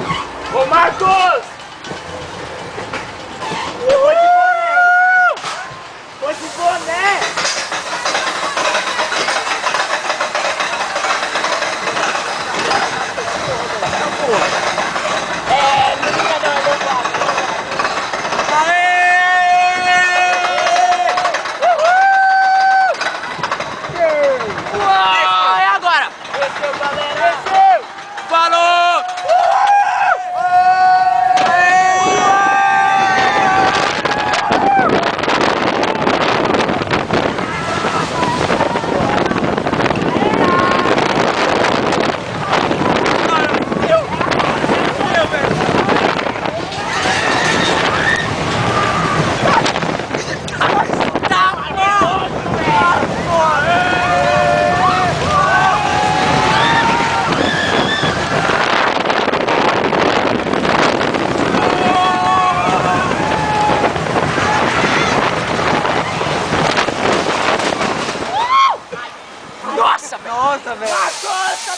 Ô, Marcos! Eu vou de boné! Vou de boné! É, não liga não, eu não faço. Aê! Uhul! Uau! É agora! Desceu, galera! Desceu! Falou! Nossa, velho! Nossa,